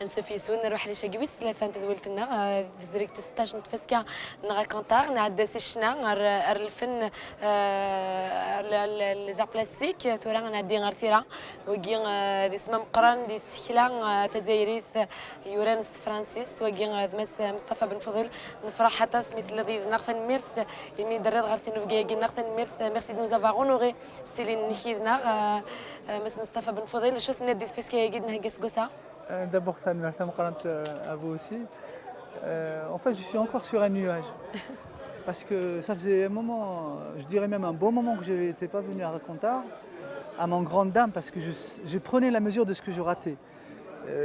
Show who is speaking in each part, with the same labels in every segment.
Speaker 1: نسوفي سون نروح لشاكويس ثلاثة تدولتنا في زريك 16 نتفسكا نغا كونتار نعدى سيشنا غير الفن لي زار بلاستيك ثورا نعدي غير ثيرا وكي دي سما مقران دي سكلا تزايريث يورانس فرانسيس وكي ذمس مصطفى بن فضيل نفرح حتى سميت الذي نغفن ميرث يمي دريد غير تنوفكي نغفن ميرث ميرسي دو نوزافوار اونوري ستيلين نخيذنا مس مصطفى بن فضيل شوت ندي فيسكا يجد نهجس قوسا.
Speaker 2: D'abord, ça me à vous aussi. En fait, je suis encore sur un nuage. Parce que ça faisait un moment, je dirais même un bon moment que je n'étais pas venu à Racontar, à mon grande dame, parce que je prenais la mesure de ce que je ratais.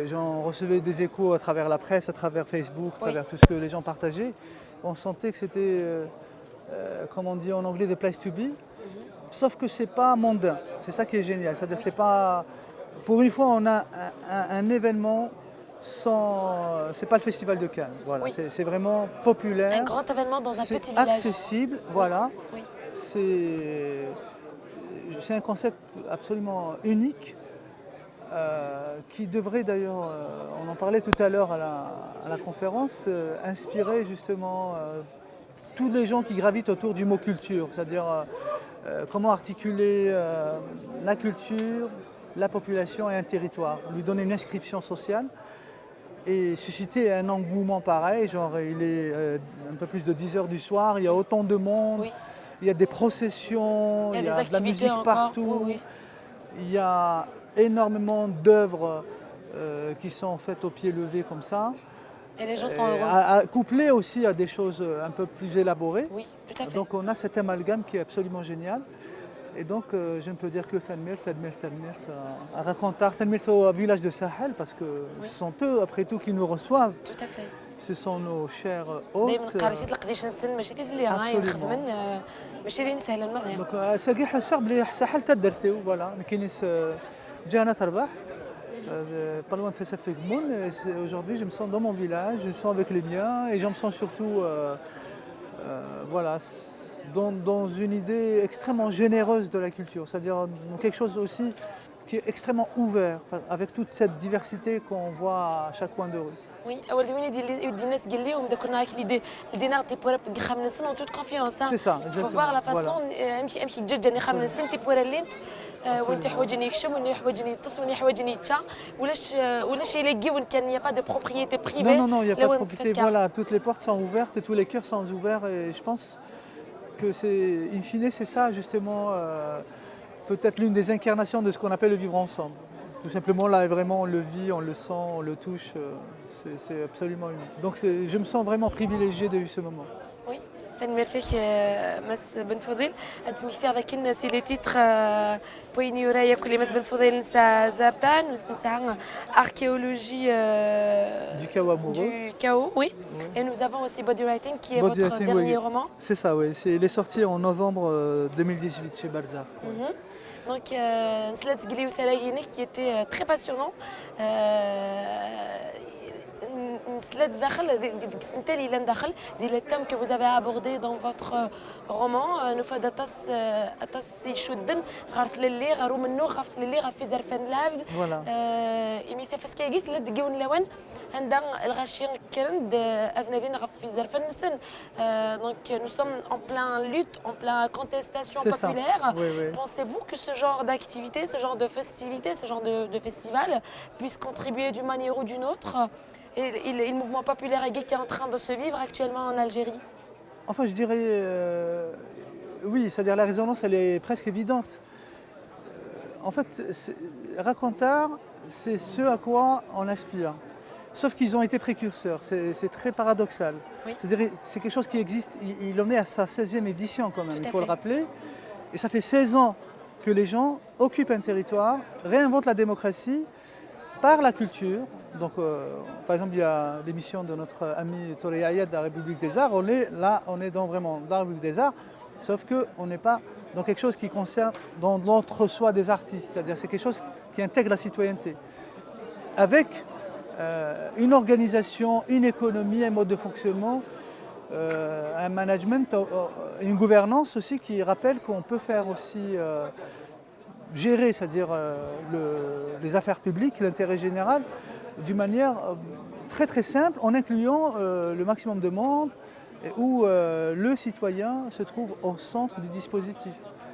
Speaker 2: J'en recevais des échos à travers la presse, à travers Facebook, à travers tout ce que les gens partageaient. On sentait que c'était, comme on dit en anglais, the place to be. Sauf que c'est pas mondain. C'est ça qui est génial. C'est-à-dire, c'est pas. Pour une fois, on a un événement sans. C'est pas le festival de Cannes. Voilà. Oui. C'est vraiment populaire.
Speaker 1: Un grand événement dans un petit village.
Speaker 2: C'est accessible, voilà.
Speaker 1: Oui.
Speaker 2: C'est un concept absolument unique qui devrait d'ailleurs, on en parlait tout à l'heure à la conférence, inspirer justement tous les gens qui gravitent autour du mot culture, c'est-à-dire comment articuler la culture, la population et un territoire, lui donner une inscription sociale et susciter un engouement pareil, genre il est un peu plus de 10 heures du soir, il y a autant de monde, oui. Il y a des processions, il y a de la musique partout, oui. Il y a énormément d'œuvres qui sont faites au pied levé comme ça.
Speaker 1: Et les gens sont heureux.
Speaker 2: Couplées aussi à des choses un peu plus élaborées.
Speaker 1: Oui, tout à fait.
Speaker 2: Donc on a cet amalgame qui est absolument génial. Et donc, je ne peux dire que Thanmir à Racontar, Thanmir au village de Sahel, parce que oui. Ce sont eux, après tout, qui nous reçoivent.
Speaker 1: Tout à fait.
Speaker 2: Ce sont nos chers hôtes. Aujourd'hui, je me sens dans mon village, je me sens avec les miens, et je me sens surtout, voilà, dans une idée extrêmement généreuse de la culture, c'est-à-dire quelque chose aussi qui est extrêmement ouvert, avec toute cette diversité qu'on voit à chaque coin de rue.
Speaker 1: Oui, c'est
Speaker 2: ça.
Speaker 1: Il faut voir la façon il n'y a pas de propriété privée.
Speaker 2: Non, il n'y a pas de propriété. Voilà, toutes les portes sont ouvertes et tous les cœurs sont ouverts et je pense que c'est, in fine, c'est ça justement peut-être l'une des incarnations de ce qu'on appelle le vivre ensemble. Tout simplement là, vraiment, on le vit, on le sent, on le touche. C'est absolument unique. Donc je me sens vraiment privilégié de vivre ce moment.
Speaker 1: Oui, merci Mas Ben Fodil. تسمحتي avec une sur les titres بويني ورايا كل Mas Ben Fodil نسا زارتان ونسا archéologie
Speaker 2: du
Speaker 1: chaos, oui. Et nous avons aussi Body Writing qui est votre dernier roman.
Speaker 2: C'est ça, oui. Il est sorti en novembre 2018 chez Balzac.
Speaker 1: Donc, Nslat Gili Oussalaginek qui était très passionnant. Les thèmes que vous avez abordés dans votre roman nous fait donc nous sommes en plein lutte, en plein contestation populaire.
Speaker 2: Oui, oui.
Speaker 1: Pensez-vous que ce genre d'activité, ce genre de festivité, ce genre de festival puisse contribuer d'une manière ou d'une autre et le mouvement populaire et gay qui est en train de se vivre actuellement en Algérie?
Speaker 2: Enfin, je dirais oui, c'est-à-dire la résonance, elle est presque évidente. En fait, Racontar, c'est ce à quoi on aspire. Sauf qu'ils ont été précurseurs, c'est très paradoxal.
Speaker 1: Oui.
Speaker 2: C'est-à-dire, c'est quelque chose qui existe, il en est à sa 16e édition quand même, il faut le rappeler. Et ça fait 16 ans que les gens occupent un territoire, réinventent la démocratie par la culture. Donc, par exemple, il y a l'émission de notre ami Toré Ayad de la République des Arts. On est vraiment dans la République des Arts. sauf qu'on n'est pas dans quelque chose qui concerne dans l'entre-soi des artistes, c'est-à-dire c'est quelque chose qui intègre la citoyenneté, avec une organisation, une économie, un mode de fonctionnement, un management, une gouvernance aussi qui rappelle qu'on peut faire aussi gérer, c'est-à-dire les affaires publiques, l'intérêt général, d'une manière très très simple, en incluant le maximum de monde, et où le citoyen se trouve au centre du dispositif.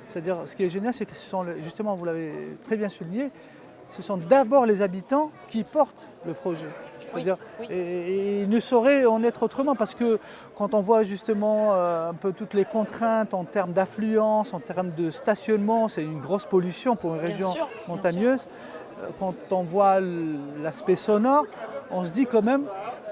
Speaker 2: C'est-à-dire, ce qui est génial, c'est que ce sont, justement, vous l'avez très bien souligné, ce sont d'abord les habitants qui portent le projet. C'est-à-dire, et il ne saurait en être autrement, parce que quand on voit justement un peu toutes les contraintes en termes d'affluence, en termes de stationnement, c'est une grosse pollution pour une région montagneuse. Quand on voit l'aspect sonore, on se dit quand même,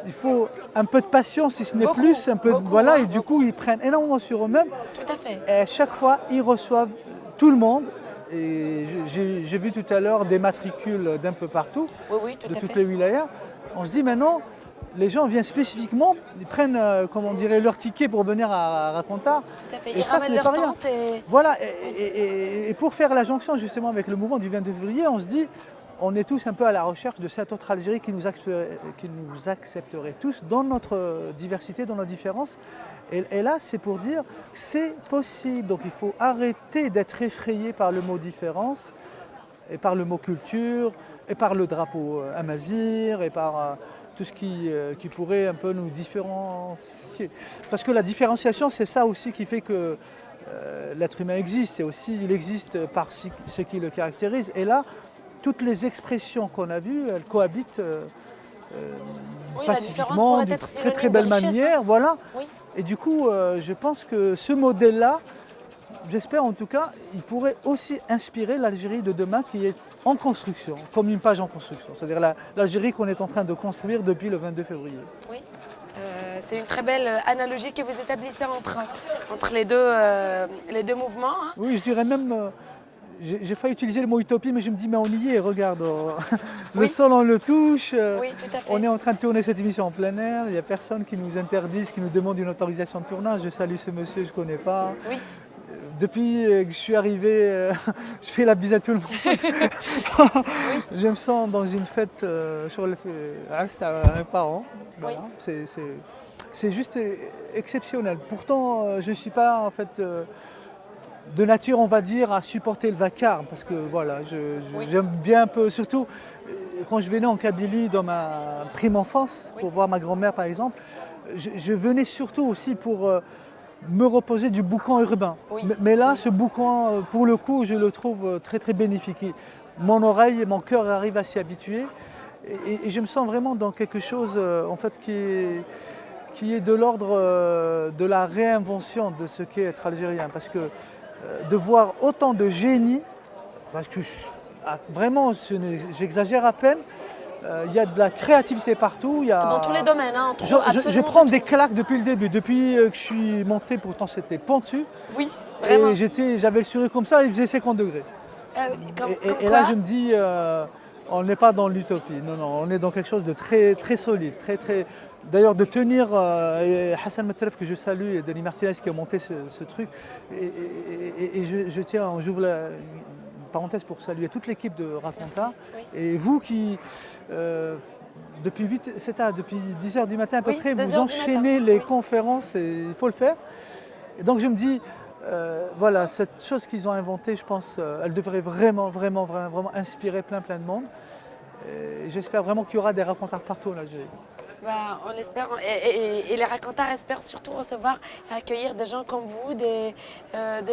Speaker 2: il faut un peu de patience, si ce n'est plus, un peu de, voilà, et du coup ils prennent énormément sur eux-mêmes.
Speaker 1: Tout à fait.
Speaker 2: Et à chaque fois, ils reçoivent tout le monde. Et j'ai vu tout à l'heure des matricules d'un peu partout, de toutes les wilayas. On se dit maintenant, les gens viennent spécifiquement, ils prennent, comment on dirait, leur ticket pour venir à Racontar.
Speaker 1: Tout à fait.
Speaker 2: Et
Speaker 1: ils
Speaker 2: ça, ce n'est pas rien.
Speaker 1: Et...
Speaker 2: Voilà, et pour faire la jonction justement avec le mouvement du 22 février, on se dit, on est tous un peu à la recherche de cette autre Algérie qui nous accepterait tous dans notre diversité, dans nos différences. Et là, c'est pour dire que c'est possible. Donc il faut arrêter d'être effrayé par le mot différence, et par le mot culture, et par le drapeau amazir, et par tout ce qui pourrait un peu nous différencier. Parce que la différenciation, c'est ça aussi qui fait que l'être humain existe. C'est aussi, il existe par ce qui le caractérise. Et là, toutes les expressions qu'on a vues, elles cohabitent pacifiquement, d'une très très belle manière. Voilà. Oui. Et du coup, je pense que ce modèle-là, j'espère en tout cas, il pourrait aussi inspirer l'Algérie de demain qui est en construction, comme une page en construction. C'est-à-dire l'Algérie qu'on est en train de construire depuis le 22 février.
Speaker 1: Oui. C'est une très belle analogie que vous établissez entre les deux mouvements. Hein.
Speaker 2: Oui, je dirais même... J'ai failli utiliser le mot utopie, mais je me dis, mais on y est, regarde, le sol on le touche,
Speaker 1: tout à fait.
Speaker 2: On est en train de tourner cette émission en plein air, il n'y a personne qui nous interdise, qui nous demande une autorisation de tournage. Je salue ce monsieur, je ne connais pas. Oui. Depuis que je suis arrivé, je fais la bise à tout le monde. Je me sens dans une fête sur le à mes parents. Voilà. C'est juste exceptionnel. Pourtant, je ne suis pas en fait... de nature, on va dire, à supporter le vacarme, parce que voilà, j'aime bien un peu, surtout quand je venais en Kabylie dans ma prime enfance, pour voir ma grand-mère par exemple, je venais surtout aussi pour me reposer du boucan urbain. Mais là, ce boucan, pour le coup, je le trouve très très bénéfique. Mon oreille et mon cœur arrivent à s'y habituer, et je me sens vraiment dans quelque chose en fait qui est de l'ordre de la réinvention de ce qu'est être algérien, parce que de voir autant de génie, parce que vraiment, j'exagère à peine, il y a de la créativité partout.
Speaker 1: Dans tous les domaines. Hein,
Speaker 2: je prends des claques depuis le début, depuis que je suis monté, pourtant c'était pentu.
Speaker 1: Oui, vraiment.
Speaker 2: Et j'avais le sourire comme ça, il faisait 50 degrés. Et là, je me dis, on n'est pas dans l'utopie, non, on est dans quelque chose de très, très solide, très, très... D'ailleurs, de tenir Hassan Metref, que je salue, et Denis Martinez qui a monté ce truc. Et je tiens, j'ouvre une parenthèse pour saluer toute l'équipe de Racontar. Et vous qui, depuis 10h du matin à peu près, vous enchaînez les conférences, et il faut le faire. Et donc je me dis, voilà, cette chose qu'ils ont inventée, je pense, elle devrait vraiment inspirer plein de monde. Et j'espère vraiment qu'il y aura des Racontars partout en Algérie.
Speaker 1: Bah, on l'espère, et les Racontars espèrent surtout recevoir et accueillir des gens comme vous, des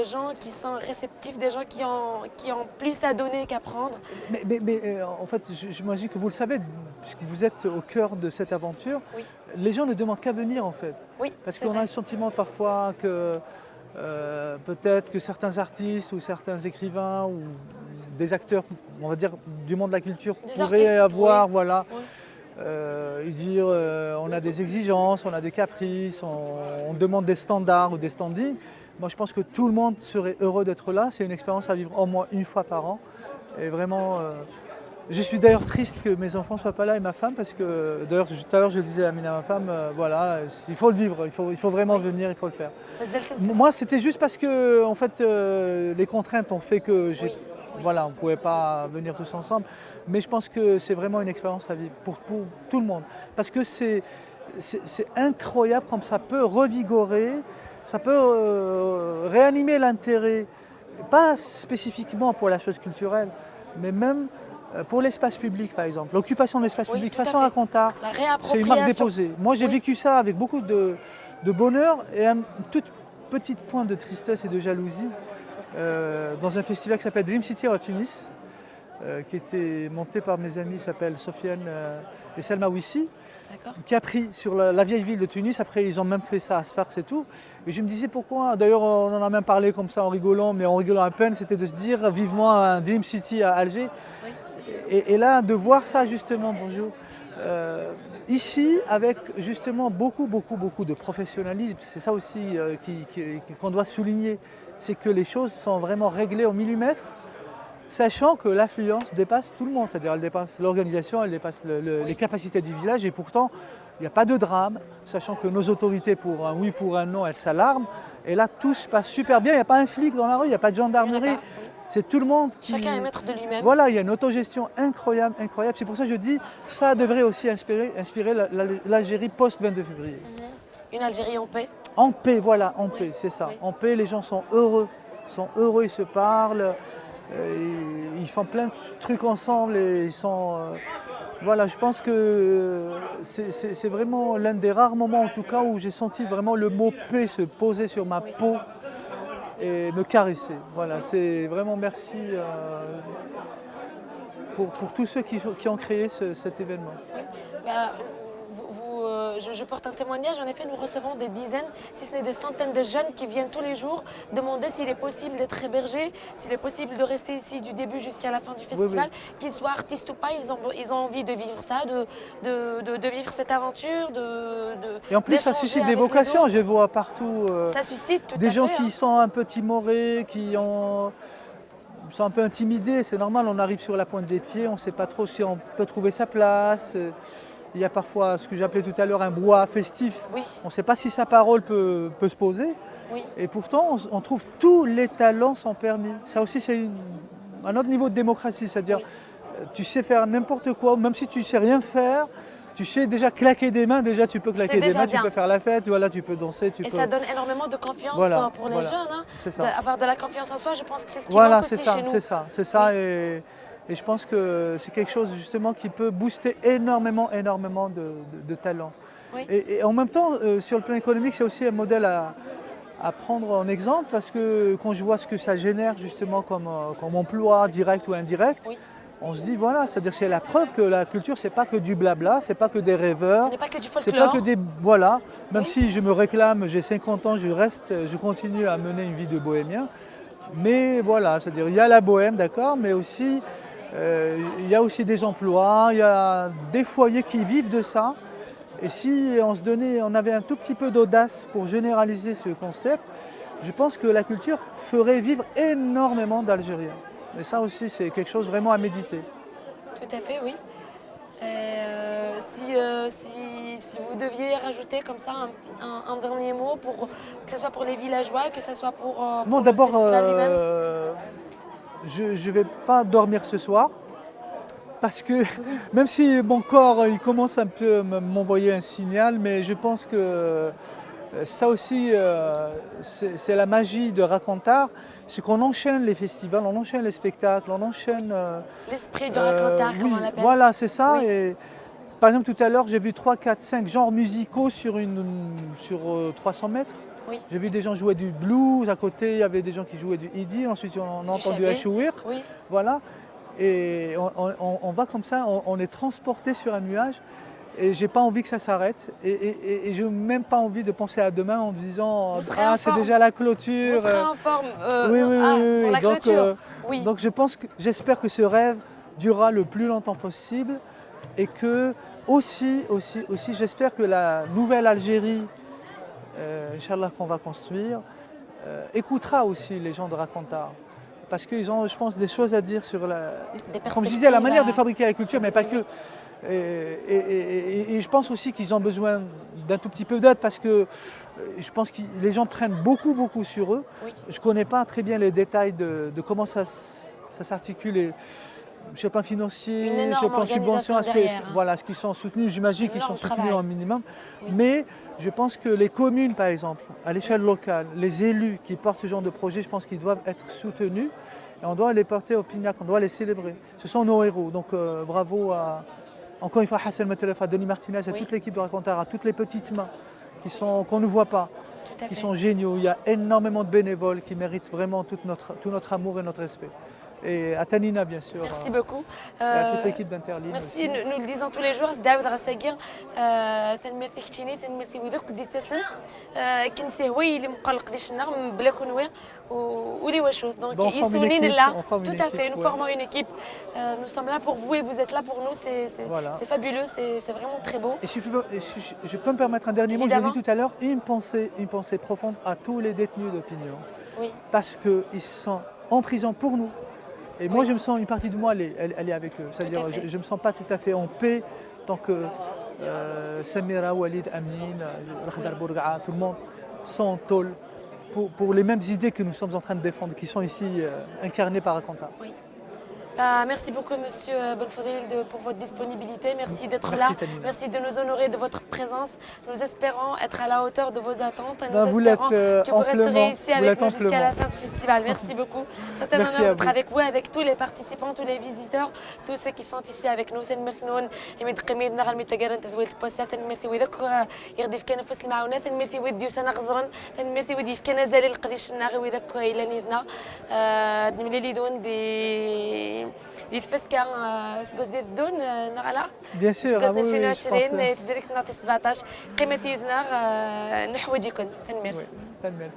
Speaker 1: gens qui sont réceptifs, des gens qui ont plus à donner qu'à prendre.
Speaker 2: Mais en fait, j'imagine que vous le savez, puisque vous êtes au cœur de cette aventure, les gens ne demandent qu'à venir en fait.
Speaker 1: Oui,
Speaker 2: parce qu'on a le sentiment parfois que peut-être que certains artistes ou certains écrivains ou des acteurs, on va dire, du monde de la culture pourraient avoir, voilà. Oui. Dire on a des exigences, on a des caprices, on demande des standards ou des standings. Moi je pense que tout le monde serait heureux d'être là, c'est une expérience à vivre au moins une fois par an. Et vraiment, Je suis d'ailleurs triste que mes enfants ne soient pas là et ma femme, parce que d'ailleurs tout à l'heure je disais à ma femme, voilà, il faut le vivre, il faut vraiment venir, il faut le faire. Moi c'était juste parce que en fait, les contraintes ont fait que voilà, on ne pouvait pas venir tous ensemble, mais je pense que c'est vraiment une expérience à vivre pour tout le monde, parce que c'est incroyable comme ça peut revigorer, ça peut réanimer l'intérêt, pas spécifiquement pour la chose culturelle, mais même pour l'espace public, par exemple. L'occupation de l'espace public, façon Racontard, c'est une marque déposée. Moi, j'ai vécu ça avec beaucoup de bonheur et un tout petit point de tristesse et de jalousie dans un festival qui s'appelle Dream City à Tunis, qui était monté par mes amis qui s'appellent Sofiane et Selma Wissi, qui a pris sur la vieille ville de Tunis. Après, ils ont même fait ça à Sfax et tout. Et je me disais pourquoi, d'ailleurs on en a même parlé comme ça en rigolant, mais en rigolant à peine, c'était de se dire vivement un Dream City à Alger. Oui. Et là, de voir ça justement, bonjour, ici, avec justement beaucoup de professionnalisme, c'est ça aussi qu'on doit souligner, c'est que les choses sont vraiment réglées au millimètre, sachant que l'affluence dépasse tout le monde, c'est-à-dire elle dépasse l'organisation, elle dépasse les capacités du village, et pourtant il n'y a pas de drame, sachant que nos autorités pour un oui, pour un non, elles s'alarment, et là tout se passe super bien, il n'y a pas un flic dans la rue, il n'y a pas de gendarmerie, c'est tout le monde qui...
Speaker 1: Chacun est maître de lui-même.
Speaker 2: Voilà, il y a une autogestion incroyable, incroyable, c'est pour ça que je dis, ça devrait aussi inspirer l'Algérie post-22 février.
Speaker 1: Une Algérie en paix.
Speaker 2: En paix, voilà, en paix, c'est ça, en paix, les gens sont heureux, ils se parlent, ils font plein de trucs ensemble et ils sont... voilà, je pense que c'est vraiment l'un des rares moments en tout cas où j'ai senti vraiment le mot paix se poser sur ma peau et me caresser. Voilà, c'est vraiment merci pour tous ceux qui ont créé cet événement.
Speaker 1: Oui. Bah, je porte un témoignage. En effet, nous recevons des dizaines, si ce n'est des centaines de jeunes qui viennent tous les jours demander s'il est possible d'être hébergés, s'il est possible de rester ici du début jusqu'à la fin du festival, qu'ils soient artistes ou pas, ils ont envie de vivre ça, de vivre cette aventure,
Speaker 2: et en plus, ça suscite des vocations. Je vois partout
Speaker 1: ça suscite tout
Speaker 2: des gens
Speaker 1: fait,
Speaker 2: qui sont un peu timorés, qui sont un peu intimidés. C'est normal, on arrive sur la pointe des pieds, on ne sait pas trop si on peut trouver sa place. Il y a parfois ce que j'appelais tout à l'heure un brouhaha festif. Oui. On ne sait pas si sa parole peut se poser. Oui. Et pourtant, on trouve tous les talents sont permis. Ça aussi, c'est un autre niveau de démocratie. C'est-à-dire, tu sais faire n'importe quoi, même si tu ne sais rien faire, tu sais déjà claquer des mains. Déjà, tu peux claquer des mains, tu peux faire la fête, voilà, tu peux danser. Ça donne
Speaker 1: énormément de confiance pour les jeunes. Hein, avoir de la confiance en soi, je pense que c'est ce qui manque aussi chez nous.
Speaker 2: C'est ça. Oui. Et je pense que c'est quelque chose justement qui peut booster énormément de talents. Oui. Et en même temps, sur le plan économique, c'est aussi un modèle à prendre en exemple, parce que quand je vois ce que ça génère justement comme emploi direct ou indirect, on se dit voilà, c'est-à-dire c'est la preuve que la culture, c'est pas que du blabla, c'est pas que des rêveurs,
Speaker 1: ce n'est pas que du folklore.
Speaker 2: C'est pas que des voilà, même si je me réclame, j'ai 50 ans, je continue à mener une vie de bohémien, mais voilà, c'est-à-dire il y a la bohème, d'accord, mais aussi il y a aussi des emplois, il y a des foyers qui vivent de ça. Et si on avait un tout petit peu d'audace pour généraliser ce concept, je pense que la culture ferait vivre énormément d'Algériens. Et ça aussi, c'est quelque chose vraiment à méditer.
Speaker 1: Tout à fait, oui. Si vous deviez rajouter comme ça un dernier mot, que ce soit pour les villageois, que ce soit pour le festival lui-même.
Speaker 2: Je ne vais pas dormir ce soir parce que même si mon corps il commence un peu à m'envoyer un signal, mais je pense que ça aussi c'est la magie de Racontard, c'est qu'on enchaîne les festivals, on enchaîne les spectacles, on enchaîne...
Speaker 1: l'esprit du Racontard, comme on l'appelle.
Speaker 2: Voilà, c'est ça. Oui. Et, par exemple, tout à l'heure, j'ai vu 3, 4, 5 genres musicaux sur 300 mètres. Oui. J'ai vu des gens jouer du blues, à côté il y avait des gens qui jouaient du Idi, ensuite on a entendu Achouir, voilà. Et on va comme ça, on est transporté sur un nuage et j'ai pas envie que ça s'arrête. Et je n'ai même pas envie de penser à demain en me disant ah c'est déjà la clôture.
Speaker 1: Vous serez en forme
Speaker 2: pour
Speaker 1: la clôture.
Speaker 2: Donc j'espère que ce rêve durera le plus longtemps possible et que aussi j'espère que la nouvelle Algérie Inch'Allah qu'on va construire, écoutera aussi les gens de Racontard. parce qu'ils ont, je pense, des choses à dire sur
Speaker 1: Des
Speaker 2: comme je disais, la manière de
Speaker 1: perspectives
Speaker 2: fabriquer la culture, mais pas que. Et je pense aussi qu'ils ont besoin d'un tout petit peu d'aide parce que je pense que les gens prennent beaucoup, beaucoup sur eux.
Speaker 1: Oui.
Speaker 2: Je ne connais pas très bien les détails de comment ça s'articule. Sur le plan financier,
Speaker 1: Une
Speaker 2: sur le
Speaker 1: énorme
Speaker 2: plan subvention,
Speaker 1: organisation derrière, hein.
Speaker 2: voilà, est-ce qu'ils sont soutenus? J'imagine
Speaker 1: Un
Speaker 2: qu'ils sont
Speaker 1: énorme
Speaker 2: soutenus
Speaker 1: travail.
Speaker 2: en minimum.
Speaker 1: Oui.
Speaker 2: Mais je pense que les communes, par exemple, à l'échelle locale, les élus qui portent ce genre de projet, je pense qu'ils doivent être soutenus. Et on doit les porter au Pignac, on doit les célébrer. Ce sont nos héros. Donc bravo à, encore une fois, Hassan Metelef, à Denis Martinez, à
Speaker 1: Oui.
Speaker 2: toute l'équipe de Raconteur, à toutes les petites mains qu'on ne voit pas,
Speaker 1: Tout à
Speaker 2: qui
Speaker 1: fait.
Speaker 2: sont géniaux. Il y a énormément de bénévoles qui méritent vraiment tout notre amour et notre respect. Et à Tanina, bien sûr.
Speaker 1: Merci beaucoup.
Speaker 2: Et à toute l'équipe d'Interligne.
Speaker 1: Merci, nous le disons tous les jours, c'est Daoud Rassagir. تنمرتي كتيني تنمرتي وذوك دي تسن كنسي هوي اللي مقلق ديش النغم بلا كنوي ولي واشوث دونك
Speaker 2: Bon, on forme une
Speaker 1: يسونين
Speaker 2: équipe,
Speaker 1: là
Speaker 2: on forme
Speaker 1: tout
Speaker 2: une
Speaker 1: à fait
Speaker 2: équipe,
Speaker 1: nous
Speaker 2: ouais.
Speaker 1: formons une équipe nous sommes là pour vous et vous êtes là pour nous
Speaker 2: Voilà.
Speaker 1: c'est fabuleux c'est vraiment très beau.
Speaker 2: Et si je peux me permettre un dernier mot, je l'ai
Speaker 1: Évidemment.
Speaker 2: dit tout à l'heure, une pensée profonde à tous les détenus d'opinion.
Speaker 1: Oui.
Speaker 2: Parce qu'ils sont en prison pour nous. Et moi,
Speaker 1: Oui.
Speaker 2: je me sens, une partie de moi, elle est avec eux. C'est-à-dire,
Speaker 1: Tout à fait.
Speaker 2: je ne me sens pas tout à fait en paix tant que Samira, Walid, Amin, Rakhdar Bourga'a, tout le monde sont en tôle pour les mêmes idées que nous sommes en train de défendre, qui sont ici incarnées par Raconta.
Speaker 1: Oui. Merci beaucoup, Monsieur Bonfodil, pour votre disponibilité. Merci d'être
Speaker 2: Merci,
Speaker 1: là.
Speaker 2: Tanina.
Speaker 1: Merci de nous honorer de votre présence. Nous espérons être à la hauteur de vos attentes. Et nous
Speaker 2: Vous
Speaker 1: espérons
Speaker 2: l'êtes,
Speaker 1: que vous resterez
Speaker 2: amplement.
Speaker 1: ici
Speaker 2: Vous
Speaker 1: avec
Speaker 2: l'êtes
Speaker 1: nous jusqu'à la
Speaker 2: amplement.
Speaker 1: fin du festival. Merci beaucoup. C'est un
Speaker 2: Merci
Speaker 1: honneur
Speaker 2: à
Speaker 1: d'être
Speaker 2: vous.
Speaker 1: avec vous, avec tous les participants, tous les visiteurs, tous ceux qui sont ici avec nous. سنمرتنون يمد نغل تجارن تزويد البوسات تنمرتي وذاك يغدف كان فوس المعونات تنمرتي وديو سنة غزرن تنمرتي وديف كان زالي القديش الناغي وذاك إلى نيرنا نملي دون دي يتفسكا سكوز ديال الدون نغلا
Speaker 2: Bien sûr,
Speaker 1: سكوز
Speaker 2: ah oui, oui, je
Speaker 1: 2020
Speaker 2: pense.
Speaker 1: تزريك نعطي 17 قيمة يزنا نحوجيكم تنمر
Speaker 2: Oui, Tanmel.